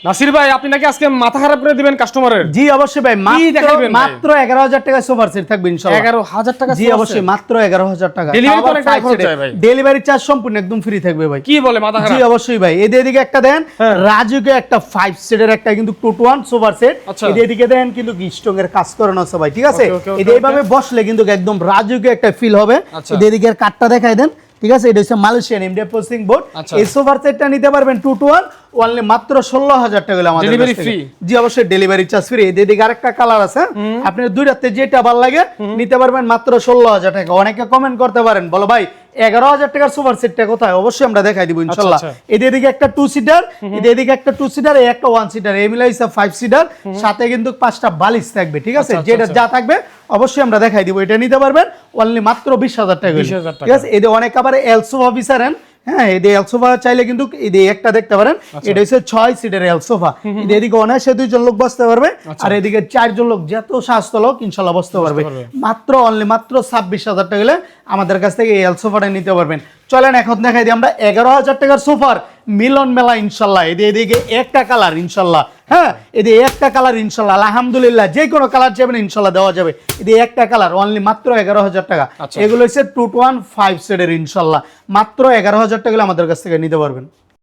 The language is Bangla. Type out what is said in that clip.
নাসির ভাই আপনি নাকি আজকে মাথা খারাপ করে দিবেন কাস্টমারের? জি অবশ্যই ভাই, মাত্র 11000 টাকা সোফার সেট থাকবে ইনশাআল্লাহ। 11000 টাকা? জি অবশ্যই, মাত্র 11000 টাকা। ডেলিভারি তো অনেক টাকা খরচ হয় ভাই। ডেলিভারি চার্জ সম্পূর্ণ একদম ফ্রি থাকবে ভাই। কি বলে মাথা খারাপ? জি অবশ্যই ভাই, এদিকে একটা দেন রাজুকে একটা 5 সিটের একটা কিন্তু 2 to 1 সোফার সেট, এদিকে দেন কিন্তু স্ট্রং এর কাজ করানো আছে ভাই, ঠিক আছে? এইভাবে বসলে কিন্তু একদম রাজুকে একটা ফিল হবে। এদিকে কাটটা দেখাই দেন, ঠিক আছে? এটা হচ্ছে মালয়েশিয়ান ইন্ডিয়া প্রসেসিং বোর্ড। এই সোফার সেটটা নিতে পারবেন 2 to 1 অনলি মাত্র 16000 টাকা হলো আমাদের ডেলিভারি ফ্রি। জি অবশ্যই ডেলিভারি চার্জ ফ্রি। এদিকে আরেকটা কালার আছে, আপনি দুইটাতে যেটা ভালো লাগে নিতে পারবেন মাত্র 16000 টাকা। অনেকে কমেন্ট করতে পারেন, বলো ভাই 11000 টাকার সোফার সেটটা কোথায়? অবশ্যই আমরা দেখাই দিব ইনশাআল্লাহ। এদিকে একটা 2 সিটার, এদিকে একটা 2 সিটার, এই একটা 1 সিটার, এই মিলাইছে 5 সিটার, সাথে কিন্তু 5টা বালিশ থাকবে, ঠিক আছে? যেটা যা থাকবে অবশ্যই আমরা দেখাই দিব। এটা নিতে পারবেন অনলি মাত্র 20000 টাকা, ঠিক আছে? এদিকে অনেক আবার এল সোফা বিচারেন, হ্যাঁ এই এল সোফা চাইলে কিন্তু এই একটা দেখতে পারেন, এটা হচ্ছে 6 সিটের এল সোফা। এদিকে অনায়াসে 2 জন লোক বসতে পারবে, আর এদিকে 4 জন লোক, যত স্বাস্থ্য লোক ইনশাআল্লাহ বসতে পারবে। মাত্র অনলি মাত্র 26000 টাকা হলে আমাদের কাছ থেকে এই এল সোফাটা নিতে পারবেন। চলেন এখন দেখাই দিই আমরা 11000 টাকার সোফার মিলন মেলা ইনশাআল্লাহ। এদিকে একটা কালার ইনশাআল্লাহ, হ্যাঁ এদিকে একটা কালার ইনশাআল্লাহ, আলহামদুলিল্লাহ যে কোনো কালার চাইবেন ইনশাআল্লাহ দেওয়া যাবে। এদিকে একটা কালার অনলি মাত্র 11000 টাকা। এগুলো হচ্ছে 2 to 1 5 সেটের ইনশাআল্লাহ, মাত্র 11000 টাকা আমাদের কাছ থেকে নিতে পারবেন।